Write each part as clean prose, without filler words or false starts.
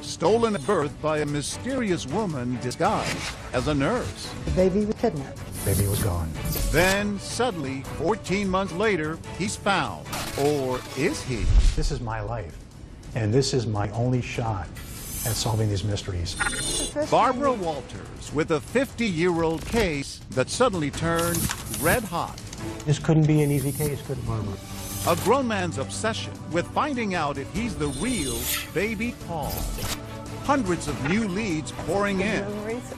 stolen at birth by a mysterious woman disguised as a nurse. The baby was kidnapped. The baby was gone. Then, suddenly, 14 months later, he's found. Or is he? This is my life, and this is my only shot at solving these mysteries. Barbara Walters with a 50-year-old case that suddenly turned red hot. This couldn't be an easy case, could it, Barbara? A grown man's obsession with finding out if he's the real baby Paul. Hundreds of new leads pouring in.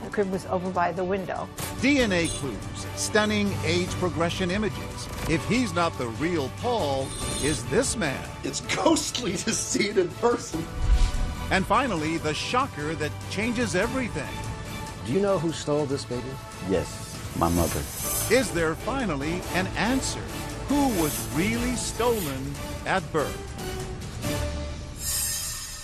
The crib was over by the window. DNA clues, stunning age progression images. If he's not the real Paul, is this man? It's ghostly to see it in person. And finally, the shocker that changes everything. Do you know who stole this baby? Yes, my mother. Is there finally an answer? Who was really stolen at birth?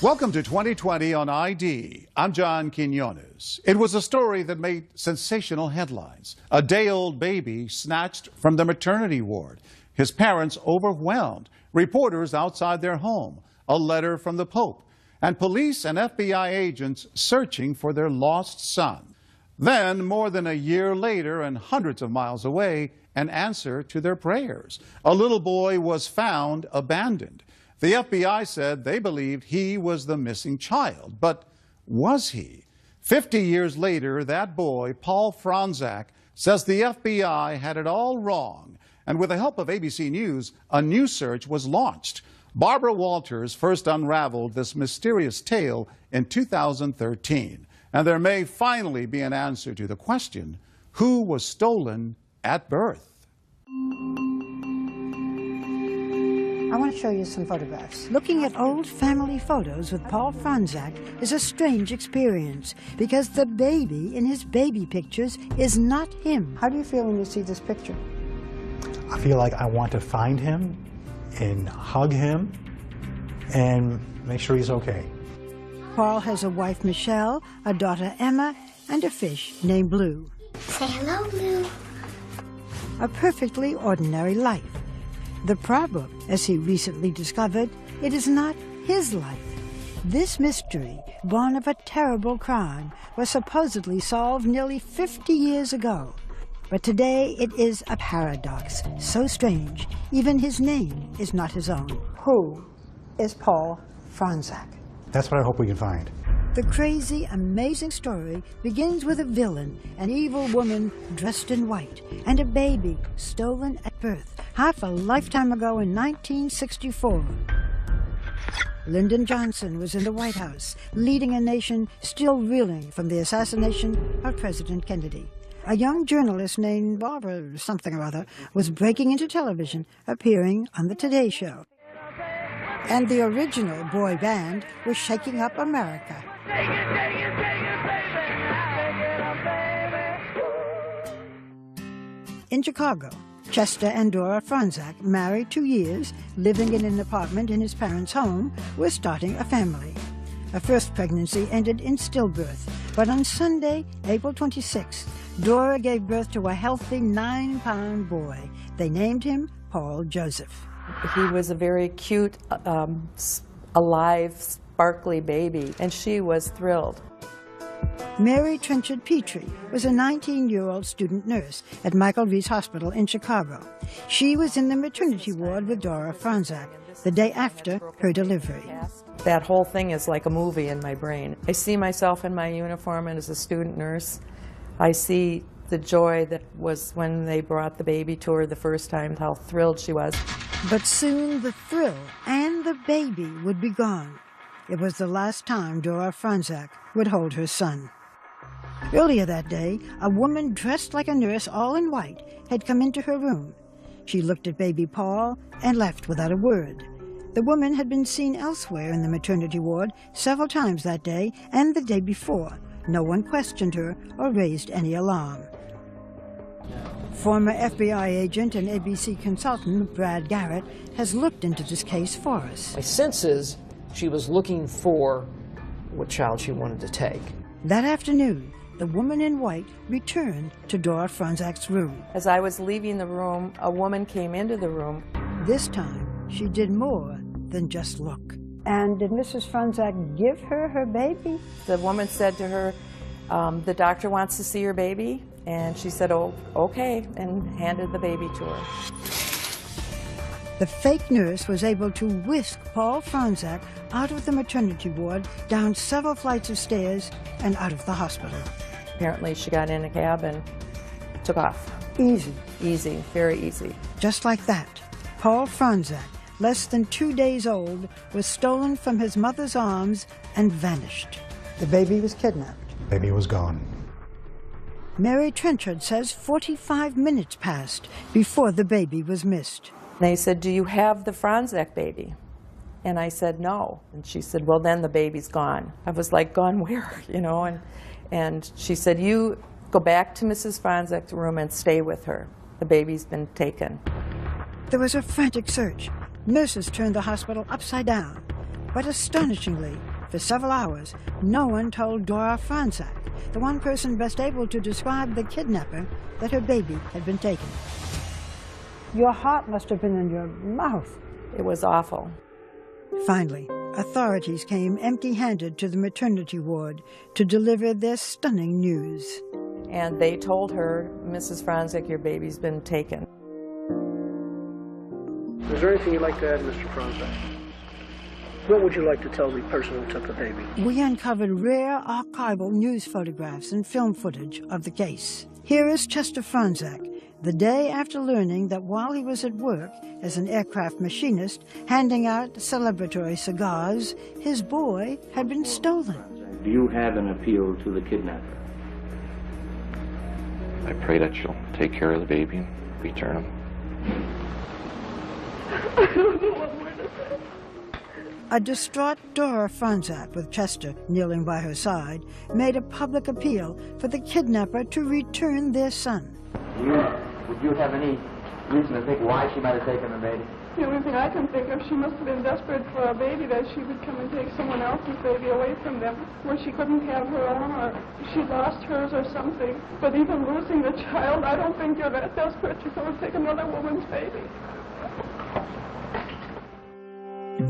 Welcome to 2020 on ID. I'm John Quinones. It was a story that made sensational headlines. A day-old baby snatched from the maternity ward. His parents overwhelmed. Reporters outside their home. A letter from the Pope. And police and FBI agents searching for their lost son. Then, more than a year later and hundreds of miles away, an answer to their prayers. A little boy was found abandoned. The FBI said they believed he was the missing child. But was he? 50 years later, that boy, Paul Fronczak, says the FBI had it all wrong. And with the help of ABC News, a new search was launched. Barbara Walters first unraveled this mysterious tale in 2013. And there may finally be an answer to the question, who was stolen at birth? I want to show you some photographs. Looking at old family photos with Paul Fronczak is a strange experience because the baby in his baby pictures is not him. How do you feel when you see this picture? I feel like I want to find him and hug him and make sure he's okay. Paul has a wife, Michelle, a daughter, Emma, and a fish named Blue. Say hello, Blue. A perfectly ordinary life. The problem, as he recently discovered, it is not his life. This mystery, born of a terrible crime, was supposedly solved nearly 50 years ago. But today it is a paradox, so strange, even his name is not his own. Who is Paul Fronczak? That's what I hope we can find. The crazy, amazing story begins with a villain, an evil woman dressed in white, and a baby stolen at birth, half a lifetime ago in 1964. Lyndon Johnson was in the White House, leading a nation still reeling from the assassination of President Kennedy. A young journalist named Barbara something or other was breaking into television, appearing on the Today Show. And the original boy band was shaking up America. In Chicago, Chester and Dora Fronczak, married 2 years, living in an apartment in his parents' home, were starting a family. A first pregnancy ended in stillbirth, but on Sunday, April 26th, Dora gave birth to a healthy 9-pound boy. They named him Paul Joseph. He was a very cute, alive, sparkly baby, and she was thrilled. Mary Trenchard Petrie was a 19-year-old student nurse at Michael Reese Hospital in Chicago. She was in the maternity ward with Dora Fronczak the day after her delivery. That whole thing is like a movie in my brain. I see myself in my uniform and as a student nurse. I see the joy that was when they brought the baby to her the first time, how thrilled she was. But soon the thrill and the baby would be gone. It was the last time Dora Fronczak would hold her son. Earlier that day, a woman dressed like a nurse, all in white, had come into her room. She looked at baby Paul and left without a word. The woman had been seen elsewhere in the maternity ward several times that day and the day before. No one questioned her or raised any alarm. Former FBI agent and ABC consultant Brad Garrett has looked into this case for us. My sense is she was looking for what child she wanted to take. That afternoon, the woman in white returned to Dora Fronczak's room. As I was leaving the room, a woman came into the room. This time, she did more than just look. And did Mrs. Franzak give her her baby? The woman said to her, the doctor wants to see your baby. And she said, oh, okay, and handed the baby to her. The fake nurse was able to whisk Paul Franzak out of the maternity ward, down several flights of stairs, and out of the hospital. Apparently she got in a cab and took off. Easy. Easy, very easy. Just like that, Paul Franzak, less than 2 days old, was stolen from his mother's arms and vanished. The baby was kidnapped. Baby was gone. Mary Trenchard says 45 minutes passed before the baby was missed. They said, do you have the Franzak baby? And I said, no. And she said, well, then the baby's gone. I was like, gone where? You know, and she said, you go back to Mrs. Franzak's room and stay with her. The baby's been taken. There was a frantic search. Nurses turned the hospital upside down. But astonishingly, for several hours, no one told Dora Franzak, the one person best able to describe the kidnapper, that her baby had been taken. Your heart must have been in your mouth. It was awful. Finally, authorities came empty-handed to the maternity ward to deliver their stunning news. And they told her, Mrs. Franzak, your baby's been taken. Is there anything you'd like to add, Mr. Franzak? What would you like to tell the person who took the baby? We uncovered rare archival news photographs and film footage of the case. Here is Chester Franzak, the day after learning that while he was at work as an aircraft machinist handing out celebratory cigars, his boy had been stolen. Do you have an appeal to the kidnapper? I pray that she'll take care of the baby and return him. I don't know what more to say. A distraught Dora Franzak, with Chester kneeling by her side, made a public appeal for the kidnapper to return their son. Would you have any reason to think why she might have taken the baby? The only thing I can think of, she must have been desperate for a baby, that she would come and take someone else's baby away from them, where she couldn't have her own, or she lost hers or something. But even losing the child, I don't think you're that desperate to go and take another woman's baby.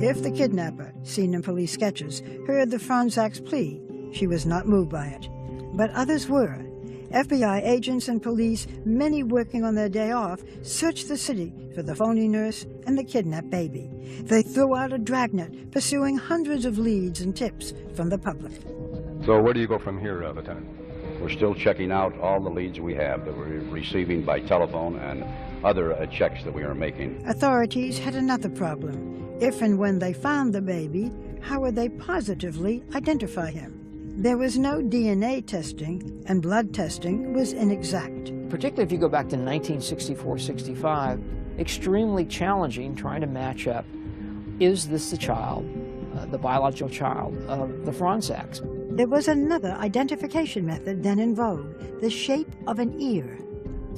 If the kidnapper, seen in police sketches, heard the Franzak's plea, she was not moved by it. But others were. FBI agents and police, many working on their day off, searched the city for the phony nurse and the kidnapped baby. They threw out a dragnet, pursuing hundreds of leads and tips from the public. So where do you go from here, Lieutenant? We're still checking out all the leads we have that we're receiving by telephone and other checks that we are making. Authorities had another problem. If and when they found the baby, how would they positively identify him? There was no DNA testing, and blood testing was inexact. Particularly if you go back to 1964-65, extremely challenging trying to match up, is this the child, the biological child of the Franzaks? There was another identification method then in vogue, the shape of an ear.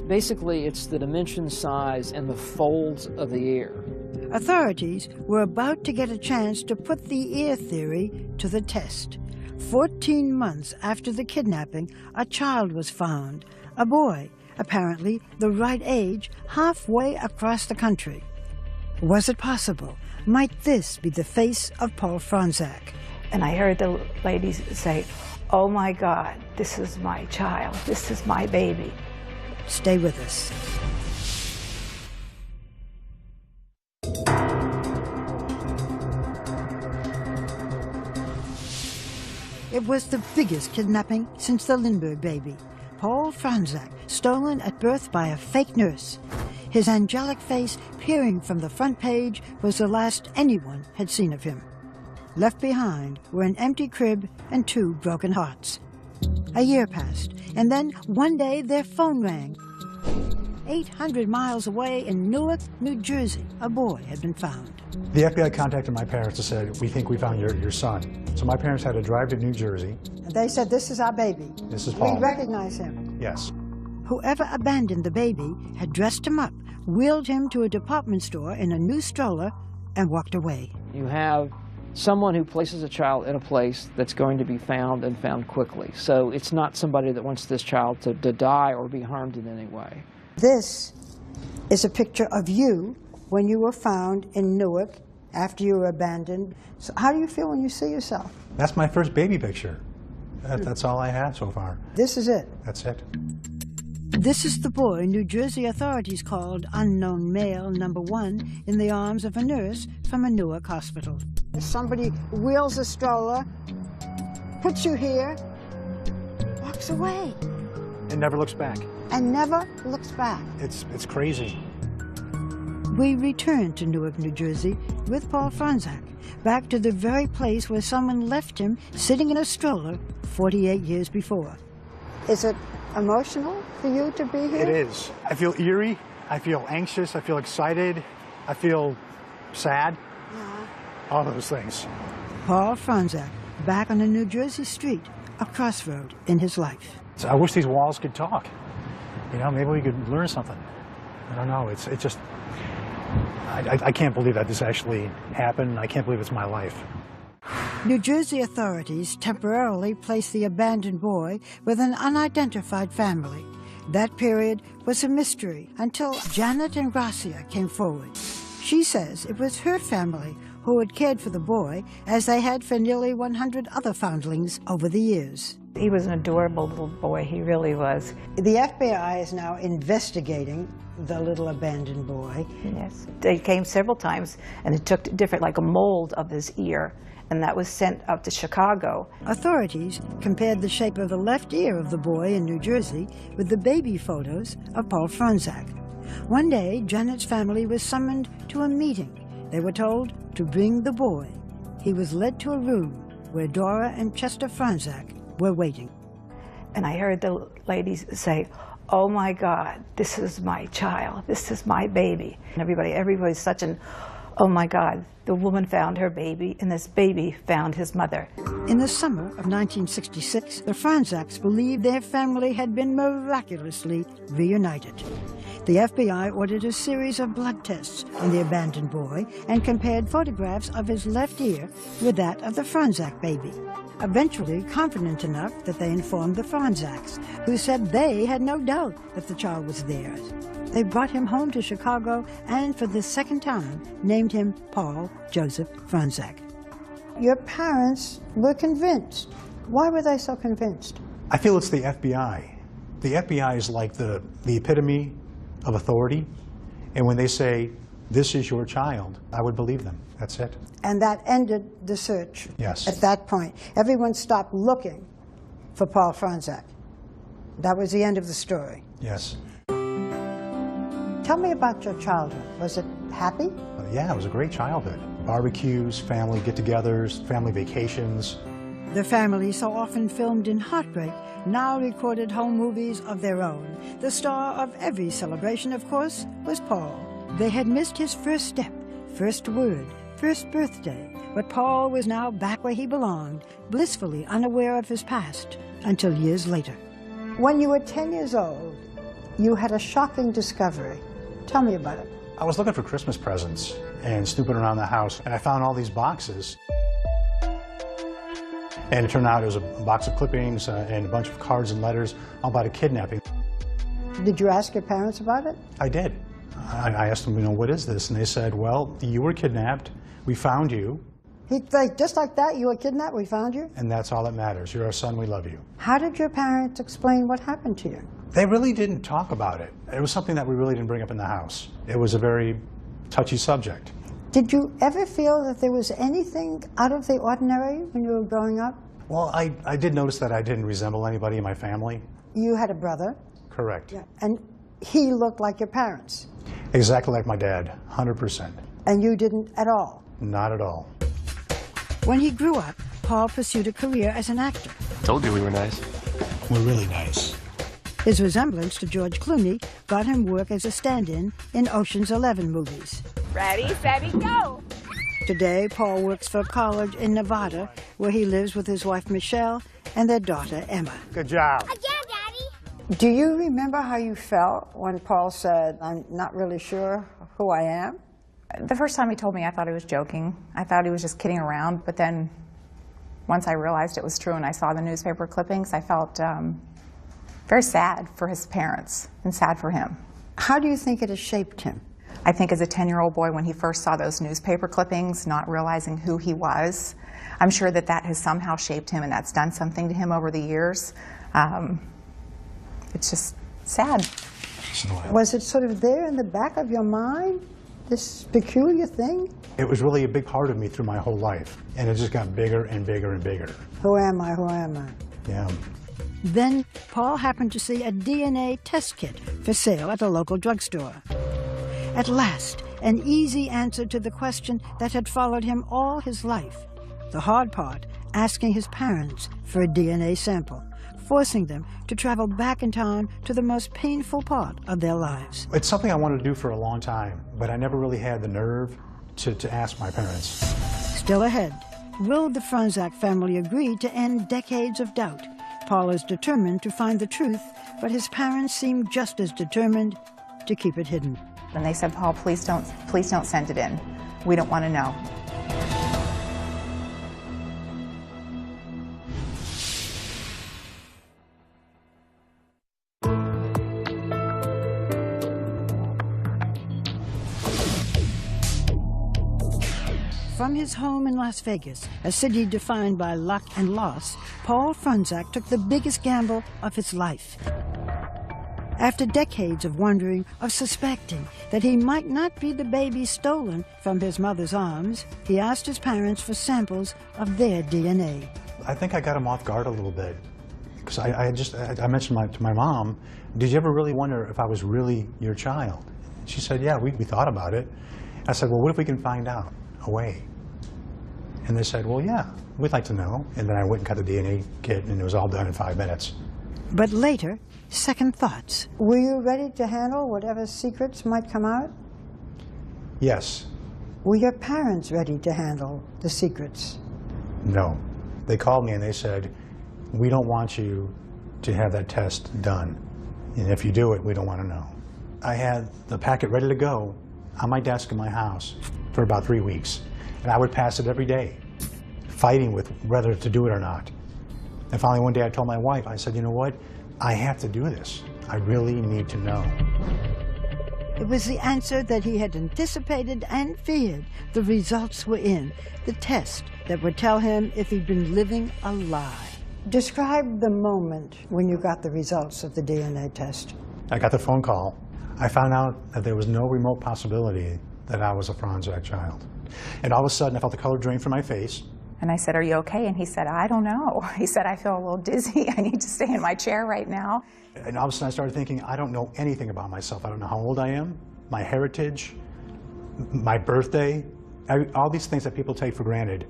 Basically, it's the dimension, size, and the folds of the ear. Authorities were about to get a chance to put the ear theory to the test. 14 months after the kidnapping, a child was found, a boy, apparently the right age, halfway across the country. Was it possible? Might this be the face of Paul Franzak? And I heard the ladies say, "Oh my God, this is my child, this is my baby." Stay with us. It was the biggest kidnapping since the Lindbergh baby. Paul Franzak, stolen at birth by a fake nurse. His angelic face peering from the front page was the last anyone had seen of him. Left behind were an empty crib and 2 broken hearts. A year passed, and then one day their phone rang. 800 miles away in Newark, New Jersey, a boy had been found. The FBI contacted my parents and said, "We think we found your son." So my parents had to drive to New Jersey. And they said, "This is our baby. This is Paul." We recognize him. Yes. Whoever abandoned the baby had dressed him up, wheeled him to a department store in a new stroller, and walked away. You have someone who places a child in a place that's going to be found and found quickly. So it's not somebody that wants this child to die or be harmed in any way. This is a picture of you when you were found in Newark after you were abandoned. So how do you feel when you see yourself? That's my first baby picture. That's all I have so far. This is it? That's it. This is the boy New Jersey authorities called unknown male number 1 in the arms of a nurse from a Newark hospital. Somebody wheels a stroller, puts you here, walks away. It never looks back. And never looks back. It's crazy. We return to Newark, New Jersey with Paul Franczak, back to the very place where someone left him sitting in a stroller 48 years before. Is it emotional for you to be here? It is. I feel eerie. I feel anxious. I feel excited. I feel sad. All those things. Paul Franczak, back on a New Jersey street, a crossroad in his life. So I wish these walls could talk. You know, maybe we could learn something. I don't know. It's just, I can't believe that this actually happened. I can't believe it's my life. New Jersey authorities temporarily placed the abandoned boy with an unidentified family. That period was a mystery until Janet Ingrassia came forward. She says it was her family who had cared for the boy as they had for nearly 100 other foundlings over the years. He was an adorable little boy, he really was. The FBI is now investigating the little abandoned boy. Yes. They came several times and they took different, like a mold of his ear, and that was sent up to Chicago. Authorities compared the shape of the left ear of the boy in New Jersey with the baby photos of Paul Franczak. One day, Janet's family was summoned to a meeting. They were told to bring the boy. He was led to a room where Dora and Chester Franczak were waiting. And I heard the ladies say, "Oh my God, this is my child, this is my baby." And everybody's such an, oh my God, the woman found her baby and this baby found his mother. In the summer of 1966, the Franczaks believed their family had been miraculously reunited. The FBI ordered a series of blood tests on the abandoned boy and compared photographs of his left ear with that of the Franczak baby. Eventually confident enough that they informed the Franczaks, who said they had no doubt that the child was theirs. They brought him home to Chicago and for the second time named him Paul Joseph Franczak. Your parents were convinced. Why were they so convinced? I feel it's the FBI. The FBI is like the epitome of authority, and when they say, "This is your child," I would believe them. That's it. And that ended the search. Yes. At that point, everyone stopped looking for Paul Franczak. That was the end of the story. Yes. Tell me about your childhood. Was it happy? Yeah, it was a great childhood. Barbecues, family get-togethers, family vacations. The family, so often filmed in heartbreak, now recorded home movies of their own. The star of every celebration, of course, was Paul. They had missed his first step, first word, first birthday, but Paul was now back where he belonged, blissfully unaware of his past, until years later. When you were 10 years old, you had a shocking discovery. Tell me about it. I was looking for Christmas presents and snooping around the house, and I found all these boxes. And it turned out it was a box of clippings and a bunch of cards and letters all about a kidnapping. Did you ask your parents about it? I did. I asked them, what is this? And they said, well, you were kidnapped. We found you. Just like that, you were kidnapped, we found you? And that's all that matters. You're our son, we love you. How did your parents explain what happened to you? They really didn't talk about it. It was something that we really didn't bring up in the house. It was a very touchy subject. Did you ever feel that there was anything out of the ordinary when you were growing up? Well, I did notice that I didn't resemble anybody in my family. You had a brother? Correct. Yeah. And he looked like your parents? Exactly like my dad, 100%. And you didn't at all? Not at all. When he grew up, Paul pursued a career as an actor. Told you we were nice. We're really nice. His resemblance to George Clooney got him work as a stand-in in Ocean's 11 movies. Ready, steady, go! Today, Paul works for a college in Nevada, where he lives with his wife, Michelle, and their daughter, Emma. Good job. Again, Daddy! Do you remember how you felt when Paul said, "I'm not really sure who I am"? The first time he told me, I thought he was joking. I thought he was just kidding around, but then once I realized it was true and I saw the newspaper clippings, I felt very sad for his parents and sad for him. How do you think it has shaped him? I think as a 10-year-old boy, when he first saw those newspaper clippings, not realizing who he was, I'm sure that that has somehow shaped him and that's done something to him over the years. It's just sad. Was it sort of there in the back of your mind, this peculiar thing? It was really a big part of me through my whole life, and it just got bigger and bigger and bigger. Who am I? Who am I? Yeah. Then Paul happened to see a DNA test kit for sale at a local drugstore. At last, an easy answer to the question that had followed him all his life. The hard part, asking his parents for a DNA sample, forcing them to travel back in time to the most painful part of their lives. It's something I wanted to do for a long time, but I never really had the nerve to ask my parents. Still ahead, will the Franzak family agree to end decades of doubt? Paul is determined to find the truth, but his parents seem just as determined to keep it hidden. And they said, Paul, please don't send it in. We don't want to know. From his home in Las Vegas, a city defined by luck and loss, Paul Franzak took the biggest gamble of his life. After decades of wondering, of suspecting that he might not be the baby stolen from his mother's arms, he asked his parents for samples of their DNA. I think I got him off guard a little bit, because I mentioned to my mom, did you ever really wonder if I was really your child? She said, yeah, we thought about it. I said, well, what if we can find out a way? And they said, well, yeah, we'd like to know. And then I went and got the DNA kit, and it was all done in 5 minutes. But later, second thoughts. Were you ready to handle whatever secrets might come out? Yes. Were your parents ready to handle the secrets? No. They called me and they said, we don't want you to have that test done. And if you do it, we don't want to know. I had the packet ready to go on my desk in my house for about 3 weeks. And I would pass it every day, fighting with whether to do it or not. And finally one day I told my wife, I said, you know what? I have to do this. I really need to know. It was the answer that he had anticipated and feared. The results were in. The test that would tell him if he'd been living a lie. Describe the moment when you got the results of the DNA test. I got the phone call. I found out that there was no remote possibility that I was a Franzak child. And all of a sudden I felt the color drain from my face. And I said, are you okay? And he said, I don't know. He said, I feel a little dizzy. I need to stay in my chair right now. And all of a sudden I started thinking, I don't know anything about myself. I don't know how old I am, my heritage, my birthday, all these things that people take for granted.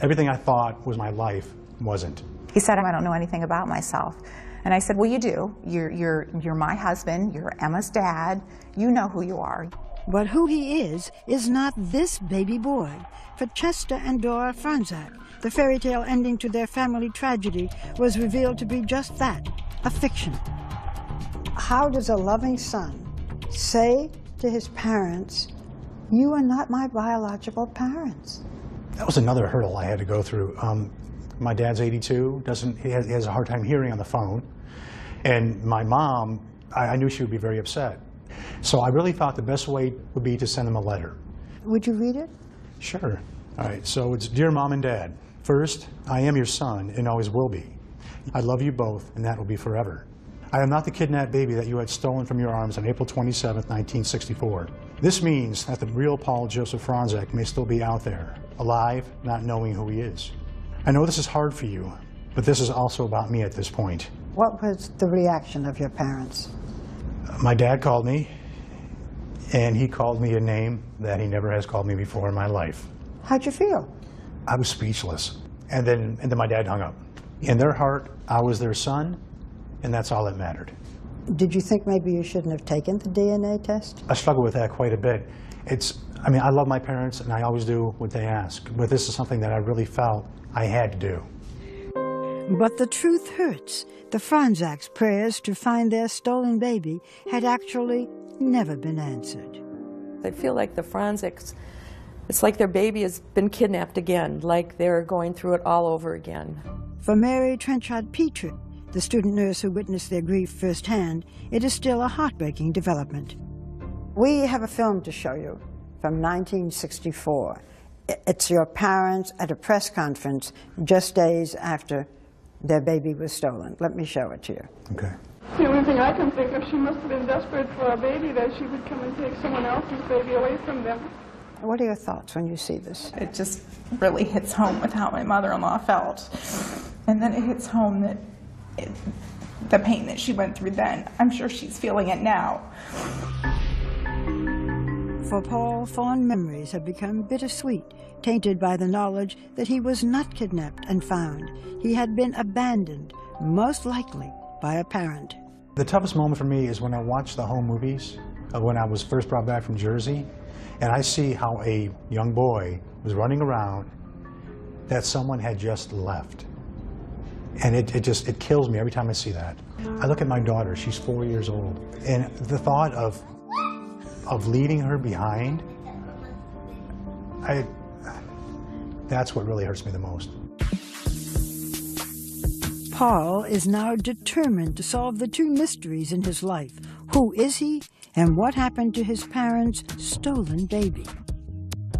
Everything I thought was my life wasn't. He said, I don't know anything about myself. And I said, well, you do. You're my husband. You're Emma's dad. You know who you are. But who he is not this baby boy. For Chester and Dora Franzak, the fairy tale ending to their family tragedy was revealed to be just that, a fiction. How does a loving son say to his parents, you are not my biological parents? That was another hurdle I had to go through. My dad's 82, he has a hard time hearing on the phone. And my mom, I knew she would be very upset. So I really thought the best way would be to send them a letter. Would you read it? Sure. All right, so it's Dear Mom and Dad. First, I am your son and always will be. I love you both, and that will be forever. I am not the kidnapped baby that you had stolen from your arms on April 27, 1964. This means that the real Paul Joseph Franzak may still be out there, alive, not knowing who he is. I know this is hard for you, but this is also about me at this point. What was the reaction of your parents? My dad called me, and he called me a name that he never has called me before in my life. How'd you feel? I was speechless. And then my dad hung up. In their heart, I was their son, and that's all that mattered. Did you think maybe you shouldn't have taken the DNA test? I struggle with that quite a bit. I love my parents, and I always do what they ask, but this is something that I really felt I had to do. But the truth hurts. The Franzaks' prayers to find their stolen baby had actually never been answered. I feel like the Franzaks, it's like their baby has been kidnapped again, like they're going through it all over again. For Mary Trenchard Petrie, the student nurse who witnessed their grief firsthand, it is still a heartbreaking development. We have a film to show you from 1964. It's your parents at a press conference just days after their baby was stolen. Let me show it to you. Okay. The only thing I can think of, she must have been desperate for a baby, that she would come and take someone else's baby away from them. What are your thoughts when you see this? It just really hits home with how my mother-in-law felt. And then it hits home that the pain that she went through then, I'm sure she's feeling it now. For Paul, fond memories have become bittersweet, tainted by the knowledge that he was not kidnapped and found. He had been abandoned, most likely by a parent. The toughest moment for me is when I watch the home movies of when I was first brought back from Jersey, and I see how a young boy was running around that someone had just left. And it kills me every time I see that. I look at my daughter, she's 4 years old, and the thought of leaving her behind, that's what really hurts me the most. Paul is now determined to solve the two mysteries in his life. Who is he, and what happened to his parents' stolen baby?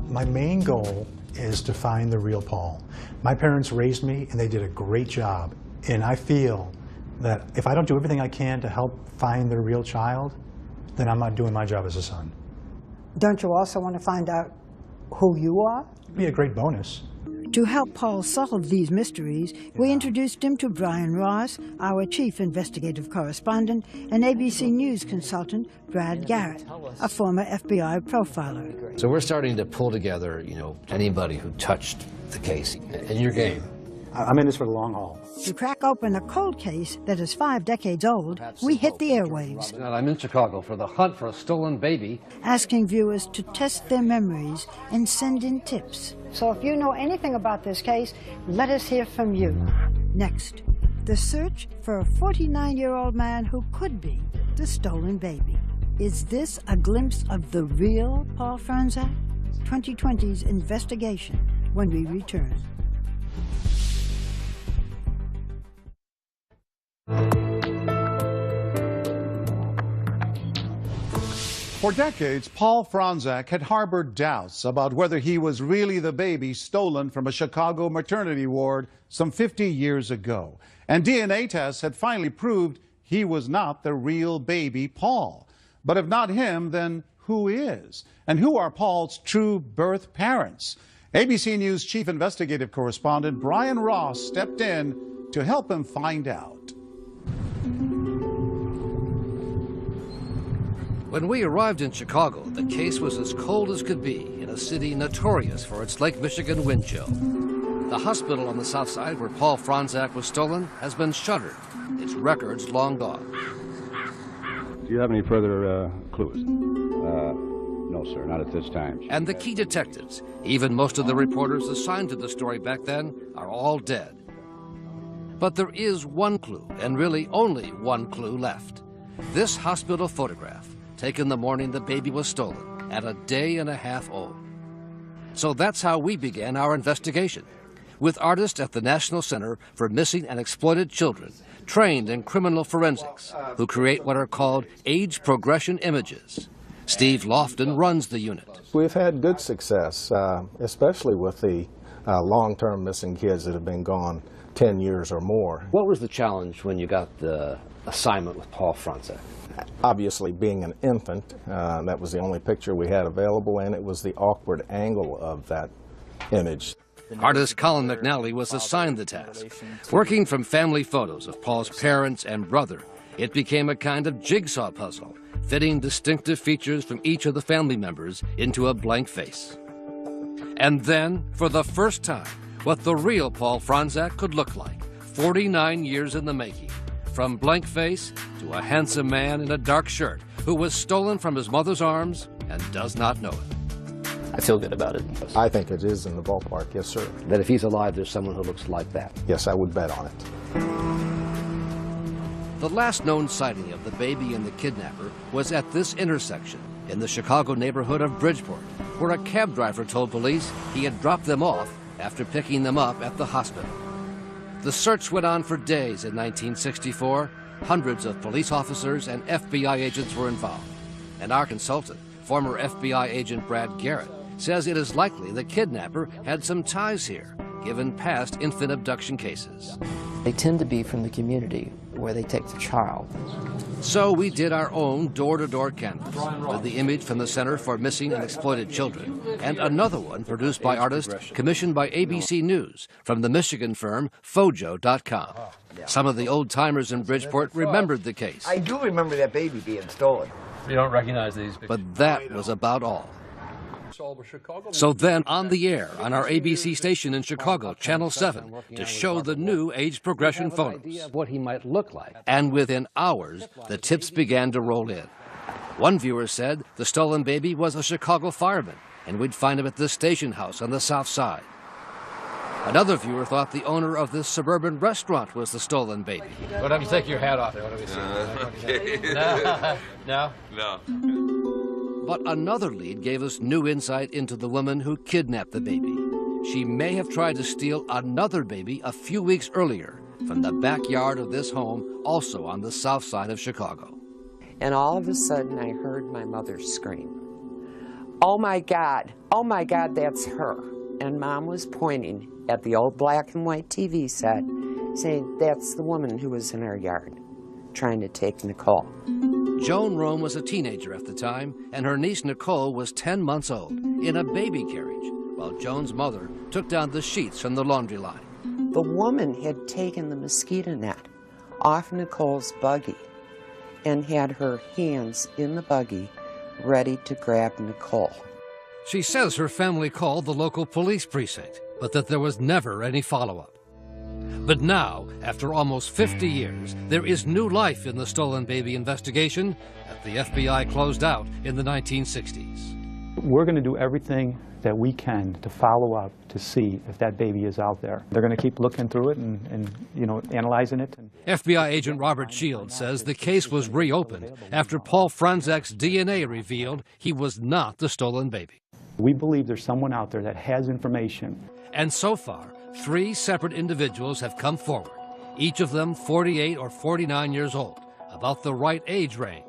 My main goal is to find the real Paul. My parents raised me, and they did a great job. And I feel that if I don't do everything I can to help find the real child, then I'm not doing my job as a son. Don't you also want to find out who you are? It'd be a great bonus. To help Paul solve these mysteries, we introduced him to Brian Ross, our chief investigative correspondent, and ABC News consultant, Brad Garrett, a former FBI profiler. So we're starting to pull together, anybody who touched the case. In your game. I'm in this for the long haul. To crack open a cold case that is 5 decades old, we hit the airwaves. I'm in Chicago for the hunt for a stolen baby. Asking viewers to test their memories and send in tips. So if you know anything about this case, let us hear from you. Next, the search for a 49-year-old man who could be the stolen baby. Is this a glimpse of the real Paul Franzak? 2020's investigation when we return. For decades, Paul Franzak had harbored doubts about whether he was really the baby stolen from a Chicago maternity ward some 50 years ago. And DNA tests had finally proved he was not the real baby Paul. But if not him, then who is? And who are Paul's true birth parents? ABC News chief investigative correspondent Brian Ross stepped in to help him find out. When we arrived in Chicago, the case was as cold as could be in a city notorious for its Lake Michigan wind chill. The hospital on the south side where Paul Franzak was stolen has been shuttered, its records long gone. Do you have any further clues? No, sir, not at this time. And the key detectives, even most of the reporters assigned to the story back then, are all dead. But there is one clue, and really only one clue left. This hospital photograph, taken the morning the baby was stolen, at a day and a half old. So that's how we began our investigation, with artists at the National Center for Missing and Exploited Children, trained in criminal forensics, who create what are called age progression images. Steve Lofton runs the unit. We've had good success, especially with the long-term missing kids that have been gone 10 years or more. What was the challenge when you got the assignment with Paul Franzak? Obviously, being an infant, that was the only picture we had available, and it was the awkward angle of that image. Artist Colin McNally was assigned the task. Working from family photos of Paul's parents and brother, it became a kind of jigsaw puzzle, fitting distinctive features from each of the family members into a blank face. And then, for the first time, what the real Paul Franzak could look like, 49 years in the making. From blank face to a handsome man in a dark shirt who was stolen from his mother's arms and does not know it. I feel good about it. I think it is in the ballpark, yes, sir. That if he's alive, there's someone who looks like that. Yes, I would bet on it. The last known sighting of the baby and the kidnapper was at this intersection in the Chicago neighborhood of Bridgeport, where a cab driver told police he had dropped them off after picking them up at the hospital. The search went on for days in 1964. Hundreds of police officers and FBI agents were involved. And our consultant, former FBI agent Brad Garrett, says it is likely the kidnapper had some ties here, given past infant abduction cases. They tend to be from the community where they take the child. So we did our own door-to-door canvas with the image from the Center for Missing and Exploited Children and another one produced by artists commissioned by ABC News from the Michigan firm Fojo.com. Some of the old-timers in Bridgeport remembered the case. I do remember that baby being stolen. You don't recognize these pictures? But that was about all. So then, on the air on our ABC station in Chicago, Channel 7, to show the new age progression photos. What he might look like. And within hours, the tips began to roll in. One viewer said the stolen baby was a Chicago fireman, and we'd find him at this station house on the south side. Another viewer thought the owner of this suburban restaurant was the stolen baby. What if you take your hat off there? What do we see? No? No. But another lead gave us new insight into the woman who kidnapped the baby. She may have tried to steal another baby a few weeks earlier from the backyard of this home, also on the south side of Chicago. And all of a sudden, I heard my mother scream, oh my God, that's her. And Mom was pointing at the old black and white TV set, saying, that's the woman who was in our yard, trying to take Nicole. Joan Rome was a teenager at the time, and her niece Nicole was 10 months old, in a baby carriage, while Joan's mother took down the sheets from the laundry line. The woman had taken the mosquito net off Nicole's buggy and had her hands in the buggy ready to grab Nicole. She says her family called the local police precinct, but that there was never any follow-up. But now, after almost 50 years, there is new life in the stolen baby investigation that the FBI closed out in the 1960s. We're going to do everything that we can to follow up to see if that baby is out there. They're going to keep looking through it and analyzing it. FBI agent Robert Shields says the case was reopened after Paul Franzak's DNA revealed he was not the stolen baby. We believe there's someone out there that has information. And so far, 3 separate individuals have come forward, each of them 48 or 49 years old, about the right age range.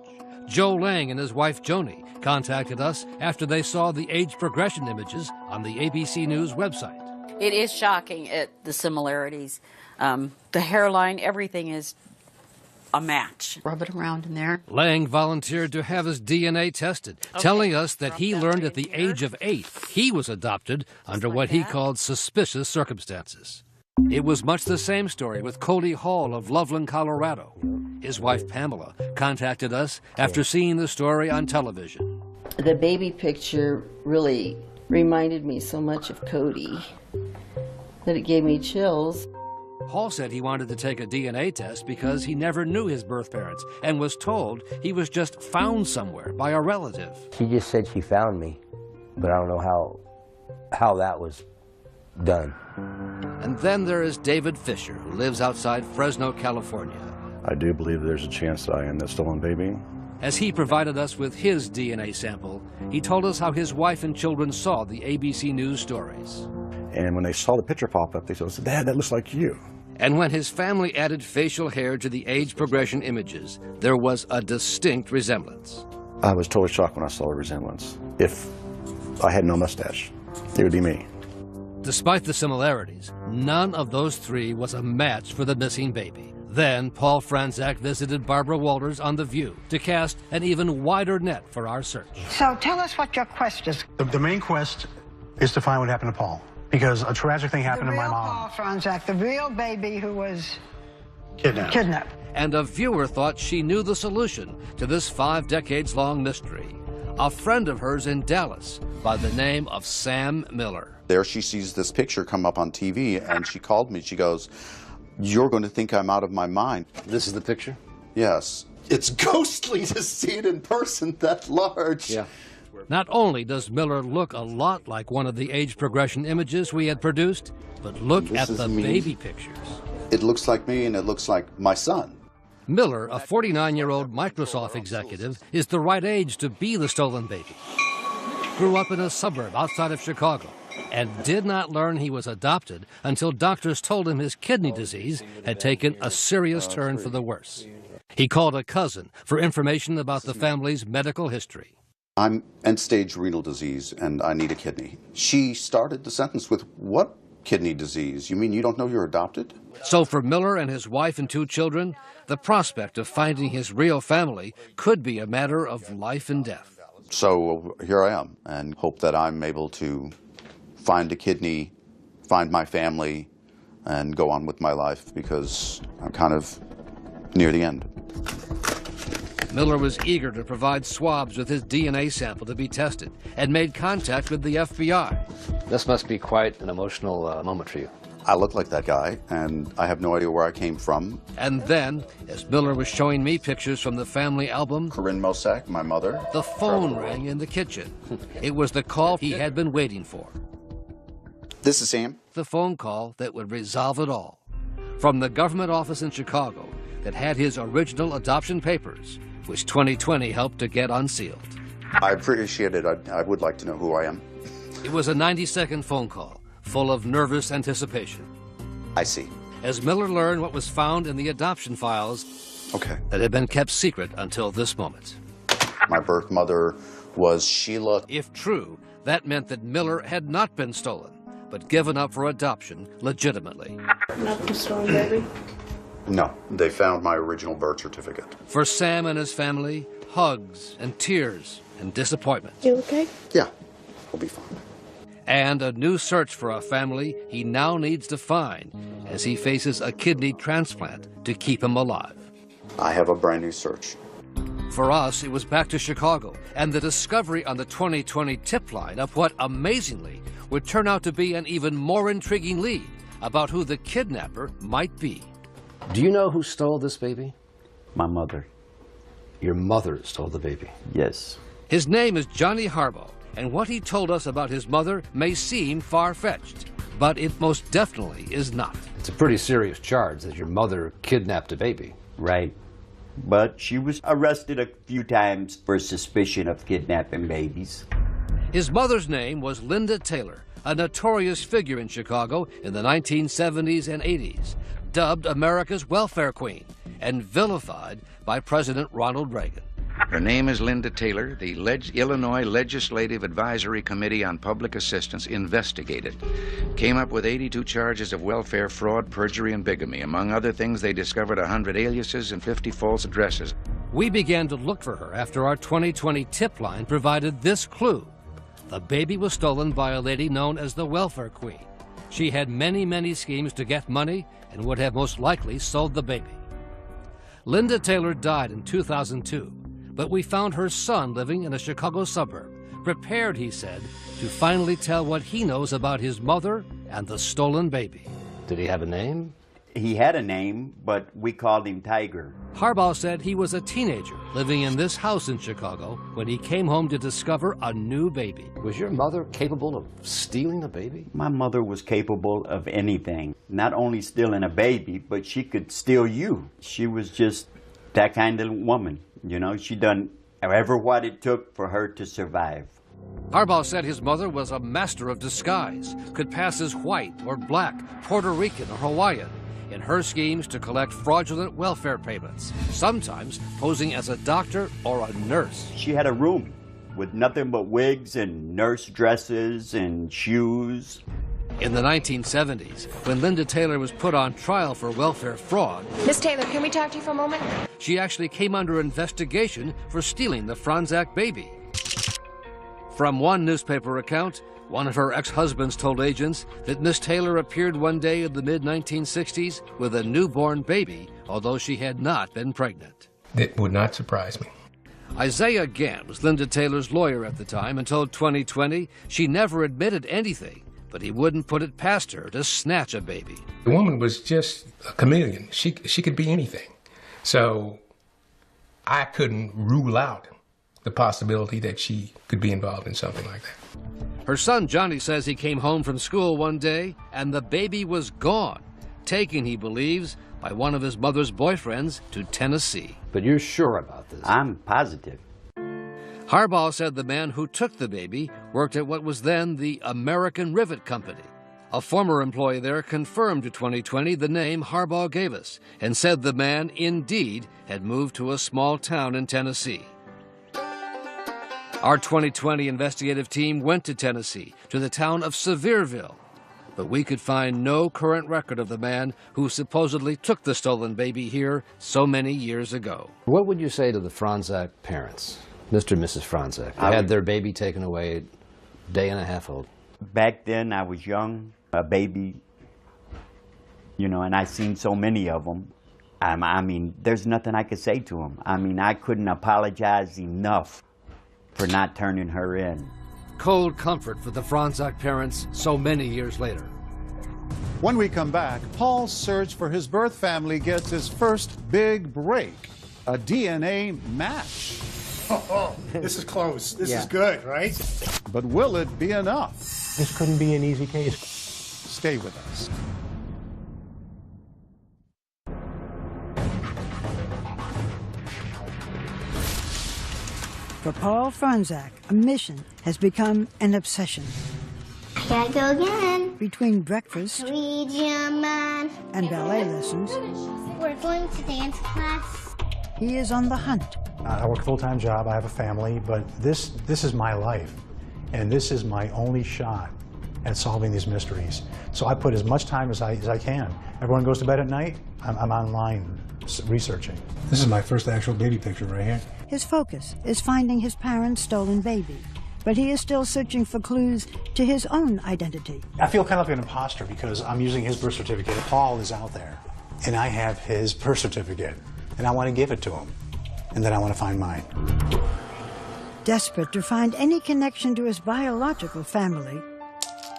Joe Lang and his wife Joni contacted us after they saw the age progression images on the ABC News website. It is shocking at the similarities. The hairline, everything is a match. Rub it around in there. Lang volunteered to have his DNA tested, telling us that he learned at the age of 8 he was adopted under what he called suspicious circumstances. It was much the same story with Cody Hall of Loveland, Colorado. His wife Pamela contacted us after seeing the story on television. The baby picture really reminded me so much of Cody that it gave me chills. Hall said he wanted to take a DNA test because he never knew his birth parents and was told he was just found somewhere by a relative. She just said she found me, but I don't know how that was done. And then there is David Fisher, who lives outside Fresno, California. I do believe there's a chance that I am the stolen baby. As he provided us with his DNA sample, he told us how his wife and children saw the ABC News stories. And when they saw the picture pop up, they said, Dad, that looks like you. And when his family added facial hair to the age progression images, there was a distinct resemblance. I was totally shocked when I saw the resemblance. If I had no mustache, it would be me. Despite the similarities, none of those 3 was a match for the missing baby. Then Paul Franzak visited Barbara Walters on The View to cast an even wider net for our search. So tell us what your quest is. The main quest is to find what happened to Paul, because a tragic thing happened to my mom. Paul Franzak, the real baby who was kidnapped. And a viewer thought she knew the solution to this 5 decades-long mystery. A friend of hers in Dallas by the name of Sam Miller. There she sees this picture come up on TV, and she called me. She goes, "You're going to think I'm out of my mind." This is the picture? Yes. It's ghostly to see it in person that large. Yeah. Not only does Miller look a lot like one of the age progression images we had produced, but look at the baby pictures. It looks like me, and it looks like my son. Miller, a 49-year-old Microsoft executive, is the right age to be the stolen baby. Grew up in a suburb outside of Chicago and did not learn he was adopted until doctors told him his kidney disease had taken a serious turn for the worse. He called a cousin for information about the family's medical history. I'm end-stage renal disease, and I need a kidney. She started the sentence with, "What kidney disease? You mean you don't know you're adopted?" So for Miller and his wife and 2 children, the prospect of finding his real family could be a matter of life and death. So here I am, and hope that I'm able to find a kidney, find my family, and go on with my life, because I'm kind of near the end. Miller was eager to provide swabs with his DNA sample to be tested and made contact with the FBI. This must be quite an emotional moment for you. I look like that guy, and I have no idea where I came from. And then, as Miller was showing me pictures from the family album, Corinne Mosak, my mother, the phone rang in the kitchen. It was the call he had been waiting for. This is Sam. The phone call that would resolve it all. From the government office in Chicago that had his original adoption papers, which 2020 helped to get unsealed. I appreciate it. I would like to know who I am. It was a 90-second phone call, full of nervous anticipation. I see. As Miller learned what was found in the adoption files that had been kept secret until this moment. My birth mother was Sheila. If true, that meant that Miller had not been stolen, but given up for adoption legitimately. Not the stolen baby? No, they found my original birth certificate. For Sam and his family, hugs and tears and disappointment. You okay? Yeah, we'll be fine. And a new search for a family he now needs to find as he faces a kidney transplant to keep him alive. I have a brand new search. For us, it was back to Chicago and the discovery on the 2020 tip line of what, amazingly, would turn out to be an even more intriguing lead about who the kidnapper might be. Do you know who stole this baby? My mother. Your mother stole the baby? Yes. His name is Johnny Harbaugh, and what he told us about his mother may seem far-fetched, but it most definitely is not. It's a pretty serious charge that your mother kidnapped a baby. Right. But she was arrested a few times for suspicion of kidnapping babies. His mother's name was Linda Taylor, a notorious figure in Chicago in the 1970s and 80s, dubbed America's welfare queen and vilified by President Ronald Reagan. Her name is Linda Taylor. The Illinois Legislative Advisory Committee on Public Assistance investigated, came up with 82 charges of welfare fraud, perjury, and bigamy. Among other things, they discovered 100 aliases and 50 false addresses. We began to look for her after our 2020 tip line provided this clue. The baby was stolen by a lady known as the welfare queen. She had many, many schemes to get money and would have most likely sold the baby. Linda Taylor died in 2002, but we found her son living in a Chicago suburb, prepared, he said, to finally tell what he knows about his mother and the stolen baby. Did he have a name? He had a name, but we called him Tiger. Harbaugh said he was a teenager living in this house in Chicago when he came home to discover a new baby. Was your mother capable of stealing a baby? My mother was capable of anything. Not only stealing a baby, but she could steal you. She was just that kind of woman. You know, she done however what it took for her to survive. Harbaugh said his mother was a master of disguise, could pass as white or black, Puerto Rican or Hawaiian, in her schemes to collect fraudulent welfare payments, sometimes posing as a doctor or a nurse. She had a room with nothing but wigs and nurse dresses and shoes. In the 1970s, when Linda Taylor was put on trial for welfare fraud, Miss Taylor, can we talk to you for a moment? She actually came under investigation for stealing the Franzak baby. From one newspaper account, one of her ex-husbands told agents that Miss Taylor appeared one day in the mid-1960s with a newborn baby, although she had not been pregnant. That would not surprise me. Isaiah Gant was Linda Taylor's lawyer at the time and told 2020 she never admitted anything, but he wouldn't put it past her to snatch a baby. The woman was just a chameleon. She could be anything. So I couldn't rule out the possibility that she could be involved in something like that. Her son Johnny says he came home from school one day and the baby was gone, taken, he believes, by one of his mother's boyfriends to Tennessee. But you're sure about this? I'm positive. Harbaugh said the man who took the baby worked at what was then the American Rivet Company, A former employee there confirmed to 2020 the name Harbaugh gave us and said the man indeed had moved to a small town in Tennessee. Our 2020 investigative team went to Tennessee, to the town of Sevierville, but we could find no current record of the man who supposedly took the stolen baby here so many years ago. What would you say to the Franzak parents, Mr. and Mrs. Franzak? They had their baby taken away a day and a half old. Back then, I was young, a baby, you know, and I seen so many of them. I mean, there's nothing I could say to them. I mean, I couldn't apologize enough for not turning her in. Cold comfort for the Franzak parents so many years later. When we come back, Paul's search for his birth family gets his first big break, a DNA match. Oh, this is close. This is good, right? But will it be enough? This couldn't be an easy case. Stay with us. For Paul Franzak, a mission has become an obsession. I gotta go again. Between breakfast Read your mind. and ballet lessons, We're going to dance class. he is on the hunt. I work a full-time job, I have a family, but this is my life. And this is my only shot at solving these mysteries. So I put as much time as I can. Everyone goes to bed at night, I'm online researching. This is my first actual baby picture right here. His focus is finding his parents' stolen baby, but he is still searching for clues to his own identity. I feel kind of like an imposter because I'm using his birth certificate. Paul is out there, and I have his birth certificate, and I want to give it to him, and then I want to find mine. Desperate to find any connection to his biological family,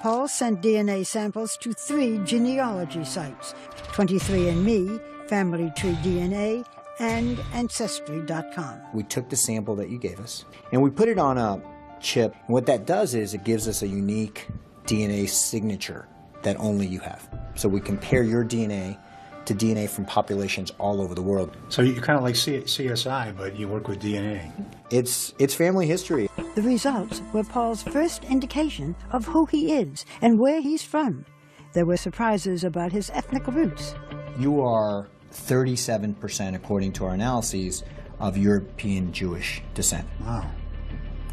Paul sent DNA samples to 3 genealogy sites, 23andMe, Family Tree DNA, and Ancestry.com. We took the sample that you gave us, and we put it on a chip. And what that does is it gives us a unique DNA signature that only you have. So we compare your DNA to DNA from populations all over the world. So you're kind of like CSI, but you work with DNA. It's family history. The results were Paul's first indication of who he is and where he's from. There were surprises about his ethnic roots. You are 37%, according to our analyses, of European Jewish descent. Wow.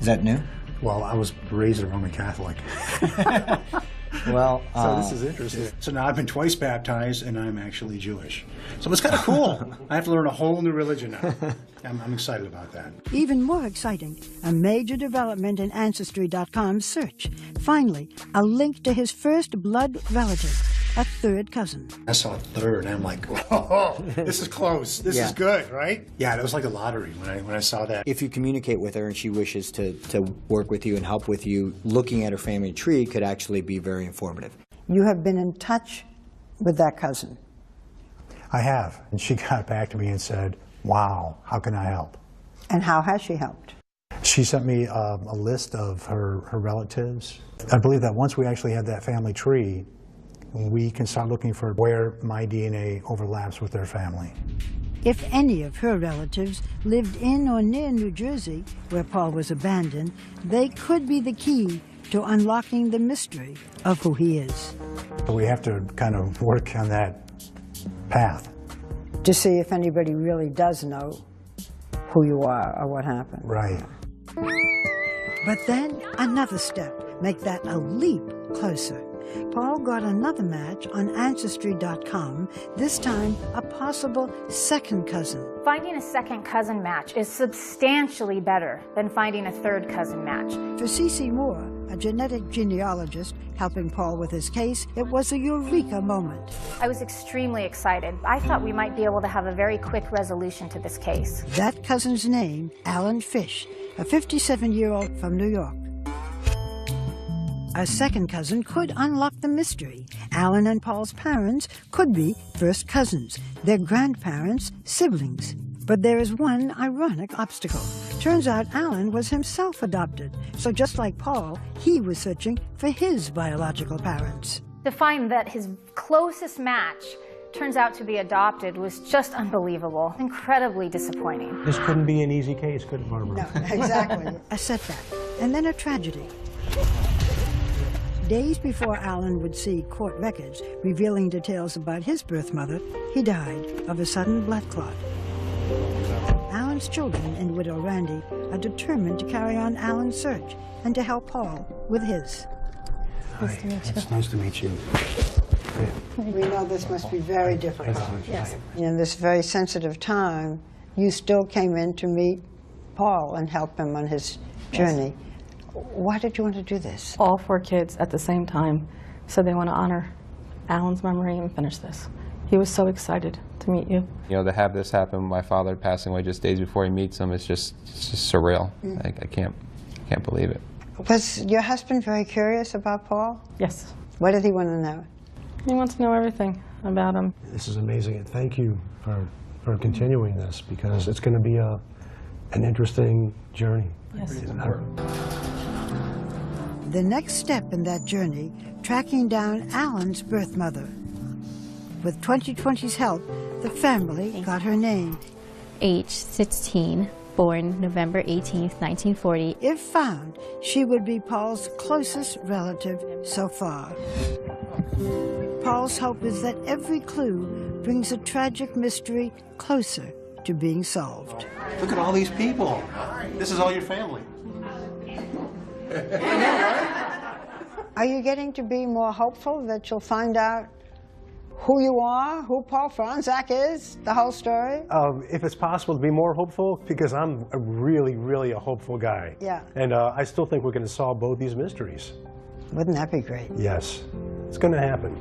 Is that new? Well, I was raised a Roman Catholic. Well, so this is interesting. So now I've been twice baptized, and I'm actually Jewish. So it's kind of cool. I have to learn a whole new religion now. I'm excited about that. Even more exciting, a major development in Ancestry.com's search. Finally, a link to his first blood relative, a third cousin. I saw a third, and I'm like, oh, this is close. This is good, right? Yeah, it was like a lottery when I saw that. If you communicate with her and she wishes to work with you and help with you, looking at her family tree could actually be very informative. You have been in touch with that cousin. I have. And she got back to me and said, wow, how can I help? And how has she helped? She sent me a list of her relatives. I believe that once we actually have that family tree, we can start looking for where my DNA overlaps with their family. If any of her relatives lived in or near New Jersey, where Paul was abandoned, they could be the key to unlocking the mystery of who he is. We have to kind of work on that path. To see if anybody really does know who you are or what happened. Right. But then another step, make that a leap closer. Paul got another match on Ancestry.com, this time a possible second cousin. Finding a second cousin match is substantially better than finding a third cousin match. For Cece Moore, a genetic genealogist helping Paul with his case, it was a eureka moment. I was extremely excited. I thought we might be able to have a very quick resolution to this case. That cousin's name, Alan Fish, a 57-year-old from New York. A second cousin could unlock the mystery. Alan and Paul's parents could be first cousins, their grandparents siblings. But there is one ironic obstacle. Turns out Alan was himself adopted, so just like Paul, he was searching for his biological parents. To find that his closest match turns out to be adopted was just unbelievable, incredibly disappointing. This couldn't be an easy case, could it, Barbara? No, exactly. A setback, and then a tragedy. Days before Alan would see court records revealing details about his birth mother, he died of a sudden blood clot. Alan's children and widow Randy are determined to carry on Alan's search and to help Paul with his. Nice to meet you. It's nice to meet you. We know this must be very difficult. Yes. In this very sensitive time, you still came in to meet Paul and help him on his journey. Why did you want to do this? All 4 kids at the same time said they want to honor Alan's memory and finish this. He was so excited to meet you. You know, to have this happen, my father passing away just days before he meets him, it's just surreal. I can't believe it. Was your husband very curious about Paul? Yes. What did he want to know? He wants to know everything about him. This is amazing, and thank you for continuing this, because it's going to be an interesting journey. Yes. The next step in that journey, tracking down Alan's birth mother. With 2020's help, the family got her name. Age 16, born November 18th, 1940. If found, she would be Paul's closest relative so far. Paul's hope is that every clue brings a tragic mystery closer to being solved. Look at all these people. This is all your family. Are you getting to be more hopeful that you'll find out who you are, who Paul Fronczak is, the whole story? If it's possible to be more hopeful, because I'm really a hopeful guy. Yeah. And I still think we're going to solve both these mysteries. Wouldn't that be great? Yes. It's going to happen.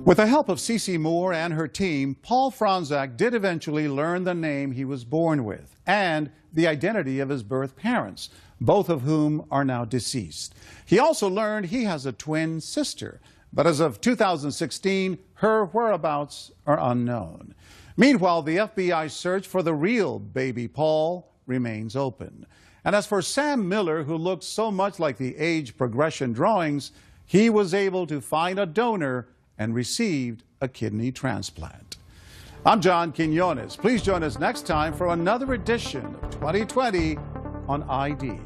With the help of Cece Moore and her team, Paul Fronczak did eventually learn the name he was born with and the identity of his birth parents, both of whom are now deceased. He also learned he has a twin sister, but as of 2016, her whereabouts are unknown. Meanwhile, the FBI search for the real baby Paul remains open. And as for Sam Miller, who looks so much like the age progression drawings, he was able to find a donor and received a kidney transplant. I'm John Quinones. Please join us next time for another edition of 2020 on ID.